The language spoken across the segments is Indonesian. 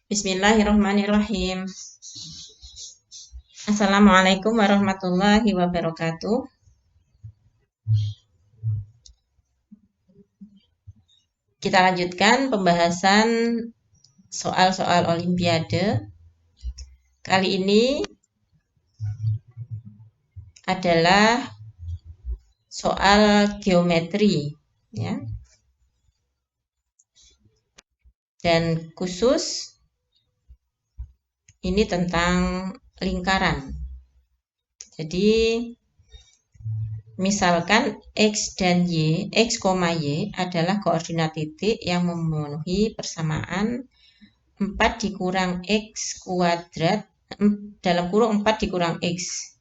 Bismillahirrahmanirrahim. Assalamualaikum warahmatullahi wabarakatuh. Kita lanjutkan pembahasan soal-soal Olimpiade. Kali ini adalah soal geometri, ya. Dan khusus ini tentang lingkaran. Jadi misalkan X dan Y, X, Y adalah koordinat titik yang memenuhi persamaan 4 dikurang X kuadrat dalam kurung 4 dikurang X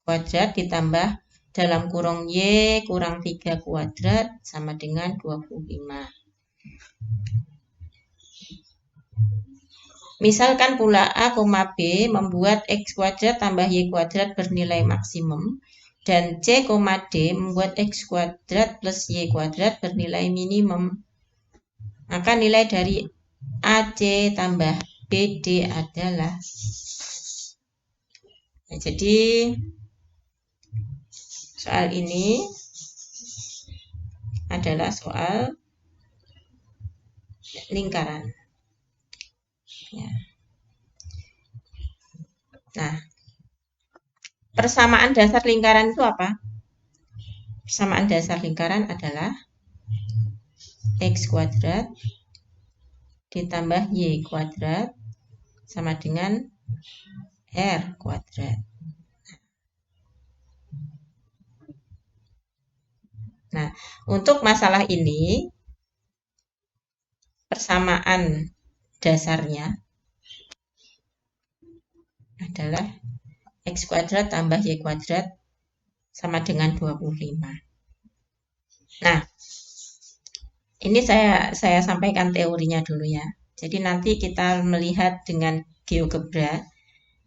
kuadrat ditambah dalam kurung Y kurang 3 kuadrat sama dengan 25. Misalkan pula A, B membuat X kuadrat tambah Y kuadrat bernilai maksimum dan C, D membuat X kuadrat plus Y kuadrat bernilai minimum. Maka nilai dari AC tambah BD adalah. Nah, jadi soal ini adalah soal lingkaran. Ya. Nah, persamaan dasar lingkaran itu apa? Persamaan dasar lingkaran adalah X kuadrat ditambah Y kuadrat sama dengan R kuadrat. Nah, untuk masalah ini, persamaan dasarnya adalah X kuadrat tambah Y kuadrat sama dengan 25. Nah, ini saya sampaikan teorinya dulu ya. Jadi nanti kita melihat dengan GeoGebra.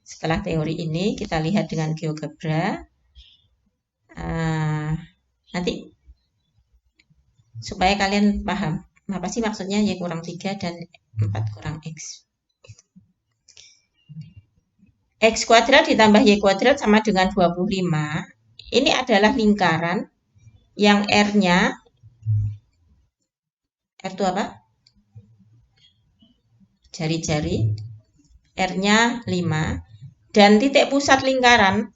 Setelah teori ini kita lihat dengan GeoGebra. Nanti supaya kalian paham apa sih maksudnya Y kurang 3 dan 4 kurang X. X kuadrat ditambah Y kuadrat sama dengan 25. Ini adalah lingkaran yang R-nya, R itu apa? Jari-jari. R-nya 5. Dan titik pusat lingkaran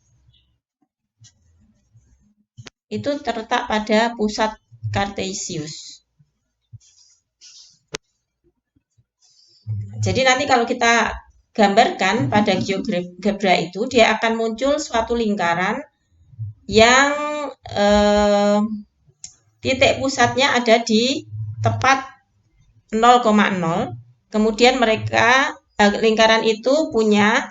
itu terletak pada pusat Cartesius. Jadi nanti kalau kita gambarkan pada GeoGebra itu, dia akan muncul suatu lingkaran yang titik pusatnya ada di tepat 0,0. Kemudian mereka lingkaran itu punya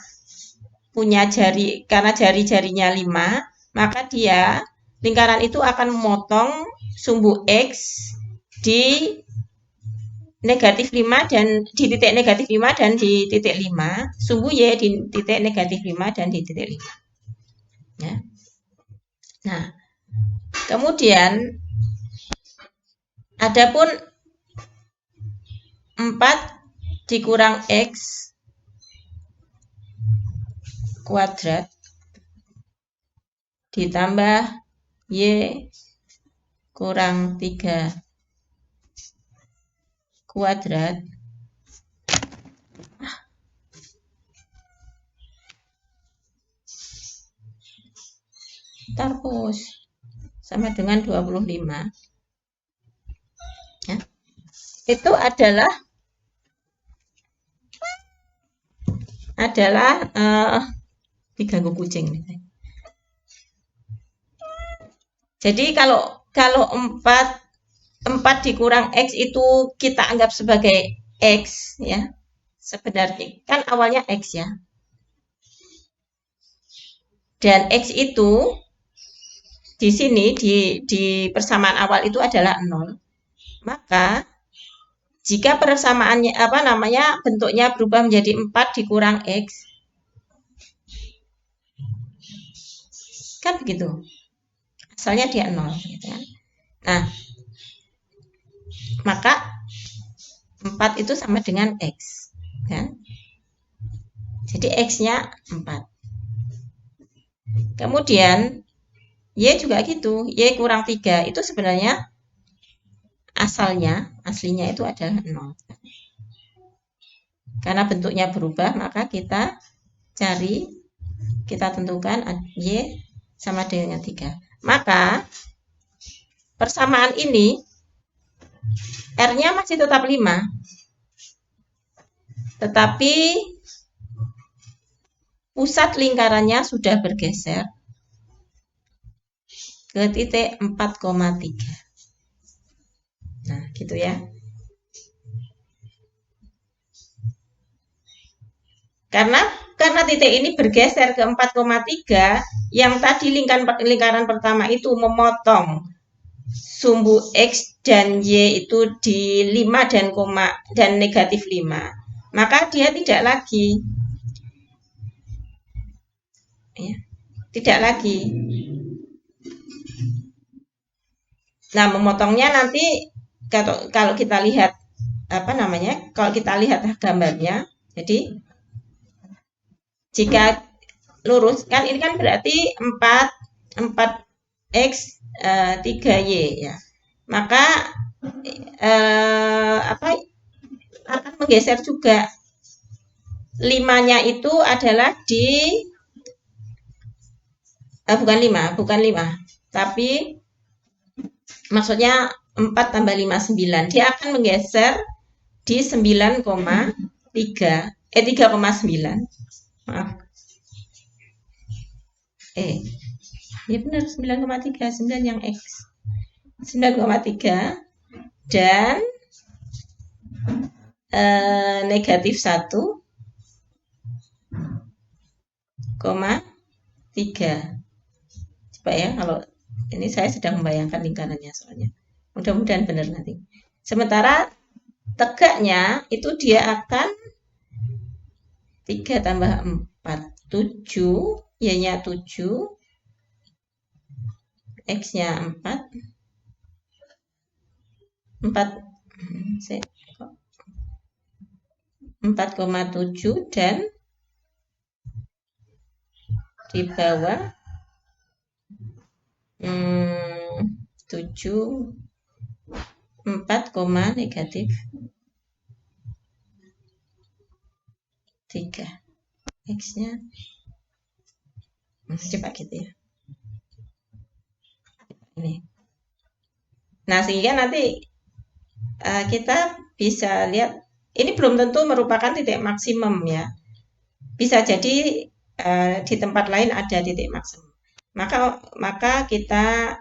jari, karena jari-jarinya 5, maka dia lingkaran itu akan memotong sumbu X di negatif 5 dan di titik negatif 5 dan di titik 5, sumbu Y di titik negatif 5 dan di titik 5. Ya. Nah, kemudian adapun 4 dikurang X kuadrat ditambah Y kurang 3 kuadrat terus sama dengan 25. Ya. Itu adalah diganggu kucing. Jadi kalau 4 dikurang X itu kita anggap sebagai X ya. Sebenarnya kan awalnya X ya. Dan X itu di sini di persamaan awal itu adalah 0. Maka jika persamaannya bentuknya berubah menjadi 4 dikurang X, kan begitu. Asalnya dia 0 gitu kan. Nah, maka 4 itu sama dengan X kan. Jadi X-nya 4. Kemudian Y juga gitu. Y kurang 3 itu sebenarnya aslinya itu adalah 0. Karena bentuknya berubah, maka kita tentukan Y sama dengan 3. Maka persamaan ini R-nya masih tetap 5. Tetapi pusat lingkarannya sudah bergeser ke titik 4,3. Nah, gitu ya. Karena titik ini bergeser ke 4,3, yang tadi lingkaran pertama itu memotong sumbu X dan Y itu di 5 dan negatif 5. Maka dia tidak lagi. Ya, tidak lagi. Nah, memotongnya nanti kalau kita lihat kalau kita lihat gambarnya, jadi jika lurus kan ini kan berarti 4x 3y ya. Maka akan menggeser juga. 5-nya itu adalah di bukan 5, tapi maksudnya 4 tambah 5 9. Dia akan menggeser di 9,3 3,9. Maaf. Ya benar 9,3, 9 yang X. 9,3 dan negatif 1,3. Coba ya, kalau ini saya sedang membayangkan lingkarannya soalnya. Mudah-mudahan benar nanti. Sementara tegaknya itu dia akan 3 tambah 4, 7, Y-nya 7, X-nya 4, 4,7 dan di bawah 7 4, negatif 3. X-nya coba gitu ya. Ini. Nah, sehingga nanti kita bisa lihat ini belum tentu merupakan titik maksimum ya. Bisa jadi di tempat lain ada titik maksimum. Maka kita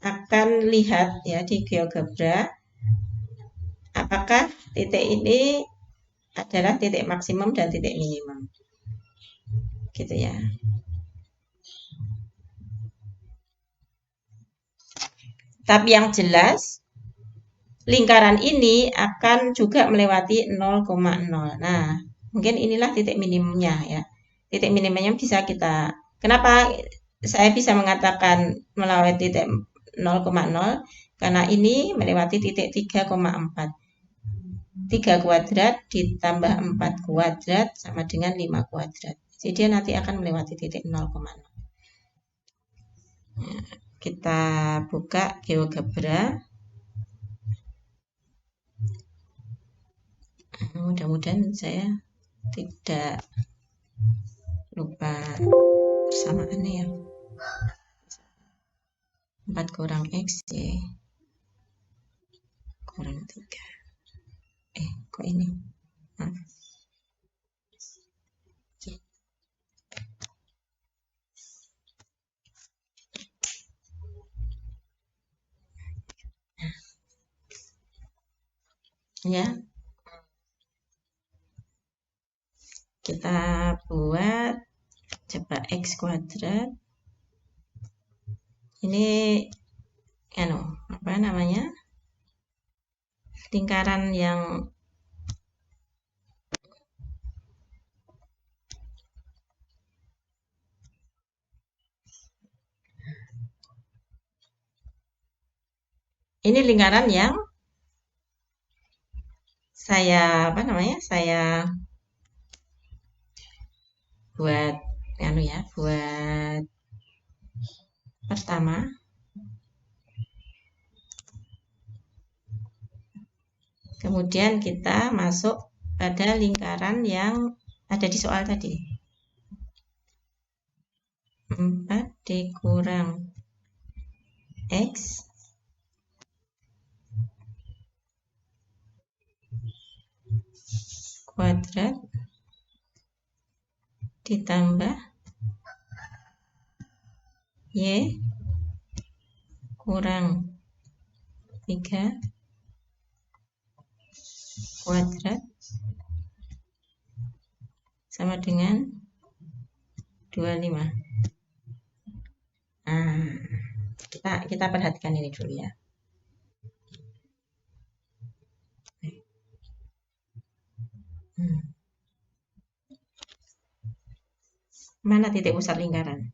akan lihat ya di GeoGebra apakah titik ini adalah titik maksimum dan titik minimum. Gitu ya. Tapi yang jelas lingkaran ini akan juga melewati 0,0. Nah, mungkin inilah titik minimumnya ya. Titik minimumnya bisa kita. Kenapa saya bisa mengatakan melewati titik 0,0? Karena ini melewati titik 3,4. 3 kuadrat ditambah 4 kuadrat sama dengan 5 kuadrat. Jadi dia nanti akan melewati titik 0,0. Nah, kita buka GeoGebra. Mudah-mudahan saya tidak lupa persamaannya ya. 4 kurang X Y kurang 3. Kok ini? Maaf. Ya. Kita buat coba X kuadrat. Ini apa namanya? Lingkaran yang ini lingkaran yang saya buat buat pertama. Kemudian kita masuk pada lingkaran yang ada di soal tadi. 4 dikurang X kuadrat ditambah Y kurang 3 kuadrat sama dengan 25. Nah, kita perhatikan ini dulu ya. Mana titik pusat lingkaran?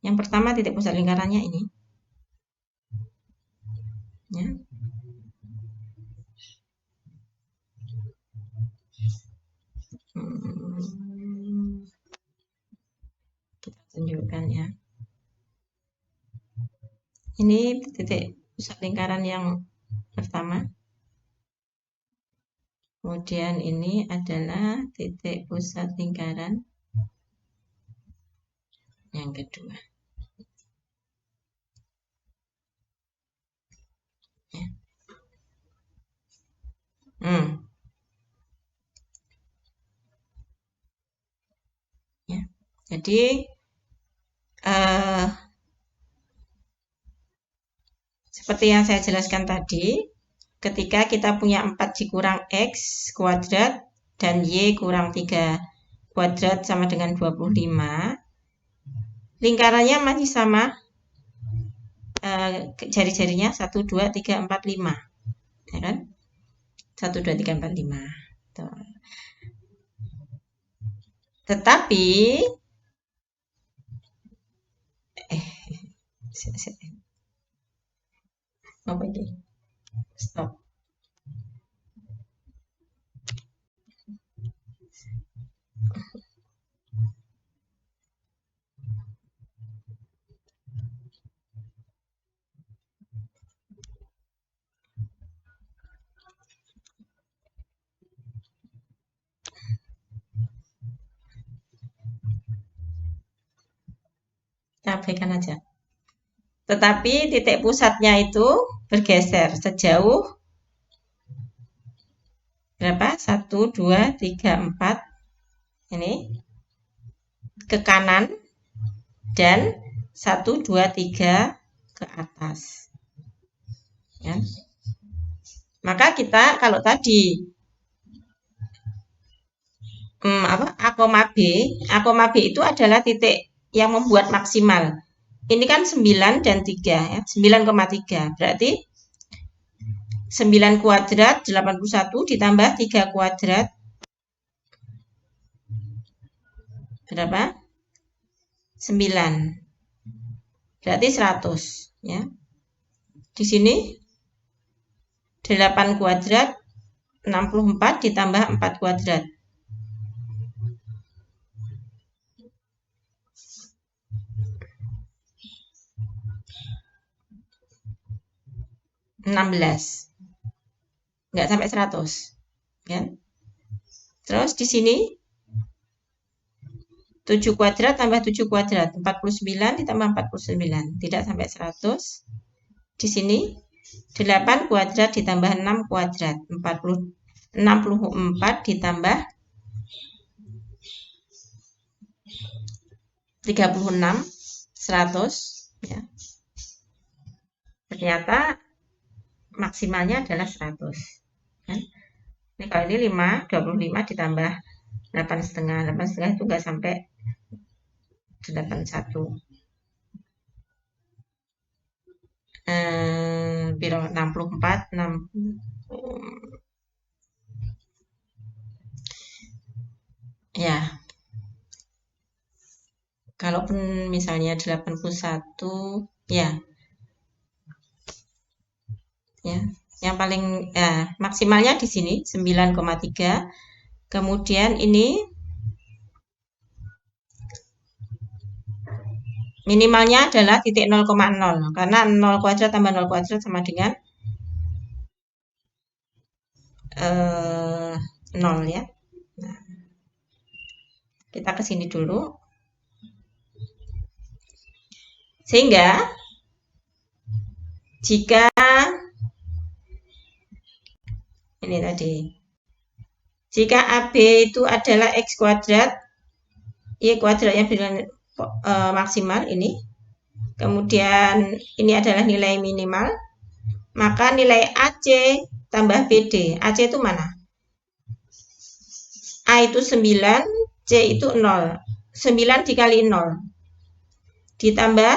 Yang pertama titik pusat lingkarannya ini. Ya. Kita tunjukkan ya. Ini titik pusat lingkaran yang pertama. Kemudian ini adalah titik pusat lingkaran yang kedua. Ya. Ya. Jadi seperti yang saya jelaskan tadi, ketika kita punya 4 dikurang X kuadrat dan Y kurang 3 kuadrat sama dengan 25, lingkarannya masih sama jari-jarinya 1, 2, 3, 4, 5. Ya kan? 1, 2, 3, 4, 5. Tuh. Tetapi apa ini? Stop. Kita abaikan aja. Tetapi titik pusatnya itu bergeser sejauh berapa? 1, 2, 3, 4 ini ke kanan dan 1, 2, 3 ke atas. Ya. Maka kita kalau tadi A, B itu adalah titik yang membuat maksimal. Ini kan 9 dan 3 ya, 9,3. Berarti 9 kuadrat 81 ditambah 3 kuadrat berapa? 9. Berarti 100 ya. Di sini 8 kuadrat 64 ditambah 4 kuadrat. 16. Enggak sampai 100. Ya. Terus di sini 7 kuadrat tambah 7 kuadrat, 49 ditambah 49, tidak sampai 100. Di sini 8 kuadrat ditambah 6 kuadrat, 64 ditambah 36, 100. Ya. Ternyata maksimalnya adalah 100. Ya. Ini kalau ini 5, 25 ditambah 8,5. 8,5 itu enggak sampai 81. 64, 6. Ya. Kalaupun misalnya 81, ya. Ya. Yang paling maksimalnya di sini 9,3. Kemudian ini Minimalnya adalah titik 0,0 karena 0 kuadrat tambah 0 kuadrat sama dengan 0 ya. Nah, kita ke sini dulu. Sehingga jika ini tadi, jika AB itu adalah X kuadrat, Y kuadrat yang maksimal ini, kemudian ini adalah nilai minimal, maka nilai AC tambah BD. AC itu mana? A itu 9, C itu 0. 9 dikali 0. Ditambah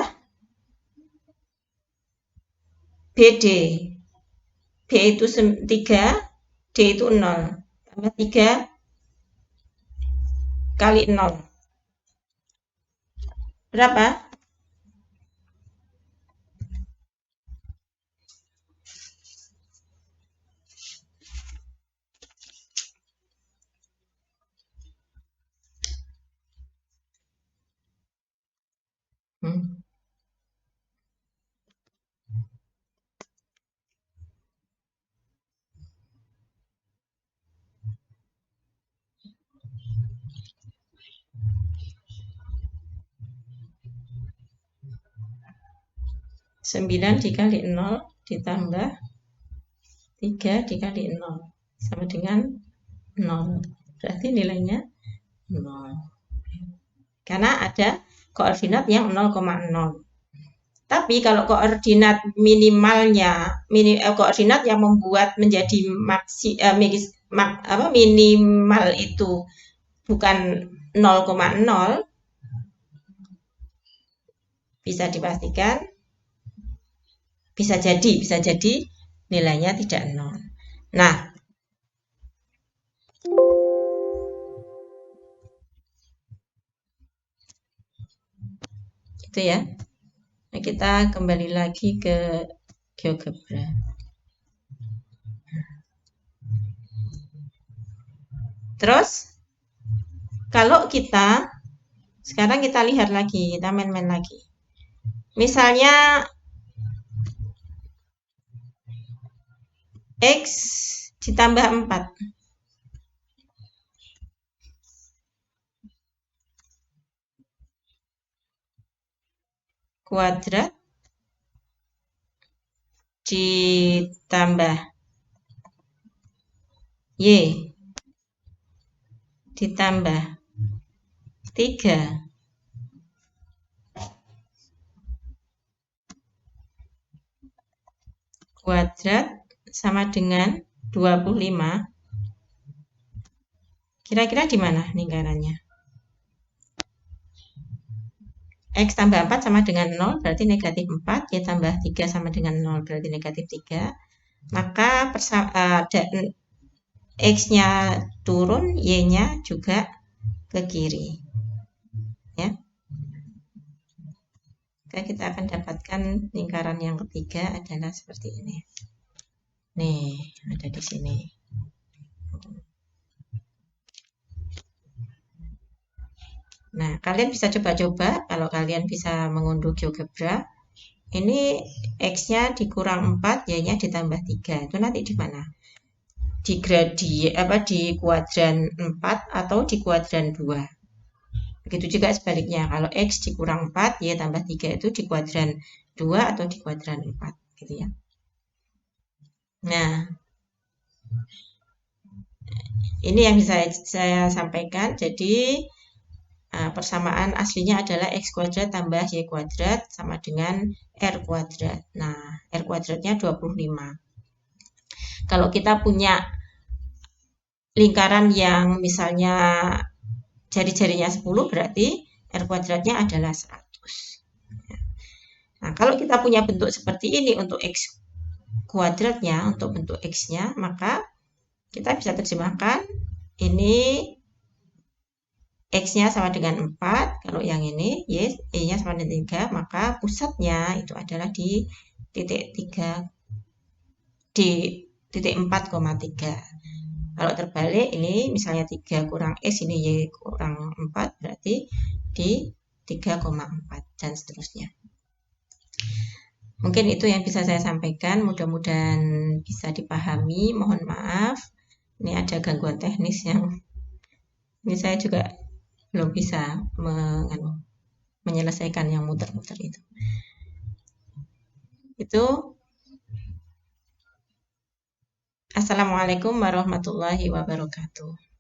BD. B itu 3, D itu 0. Tambah 3 kali 0. Berapa? Hmm. 9 dikali 0 ditambah 3 dikali 0 sama dengan 0. Berarti nilainya 0. Karena ada koordinat yang 0,0. Tapi kalau koordinat minimalnya, koordinat yang membuat menjadi minimal itu bukan 0,0, bisa dipastikan bisa jadi nilainya tidak 0. Nah, itu ya. Nah, kita kembali lagi ke GeoGebra. Terus, kalau sekarang kita lihat lagi, kita main-main lagi. Misalnya, X ditambah 4. Kuadrat ditambah Y ditambah 3 kuadrat sama dengan 25. Kira-kira di mana lingkarannya? X tambah 4 sama dengan 0 berarti negatif 4, Y tambah 3 sama dengan 0 berarti negatif 3. Maka X-nya turun, Y-nya juga ke kiri. Ya. Maka kita akan dapatkan lingkaran yang ketiga adalah seperti ini. Nih, ada di sini. Nah, kalian bisa coba-coba kalau kalian bisa mengunduh GeoGebra. Ini X-nya dikurang 4, Y-nya ditambah 3. Itu nanti di mana? Di kuadran 4 atau di kuadran 2. Begitu juga sebaliknya. Kalau X dikurang 4, Y tambah 3 itu di kuadran 2 atau di kuadran 4. Gitu ya. Nah, ini yang bisa saya sampaikan. Jadi, persamaan aslinya adalah X kuadrat tambah Y kuadrat sama dengan R kuadrat. Nah, R kuadratnya 25. Kalau kita punya lingkaran yang misalnya jari-jarinya 10 berarti R kuadratnya adalah 100. Nah, kalau kita punya bentuk seperti ini untuk X kuadratnya, untuk bentuk X-nya, maka kita bisa terjemahkan ini X-nya sama dengan 4, kalau yang ini Y-nya sama dengan 3, maka pusatnya itu adalah di titik 3, di titik 4,3. Kalau terbalik ini misalnya 3 kurang X, ini Y kurang 4, berarti di 3,4 dan seterusnya. Mungkin itu yang bisa saya sampaikan, mudah-mudahan bisa dipahami. Mohon maaf, ini ada gangguan teknis yang ini saya juga belum bisa menyelesaikan yang muter-muter itu. Assalamualaikum warahmatullahi wabarakatuh.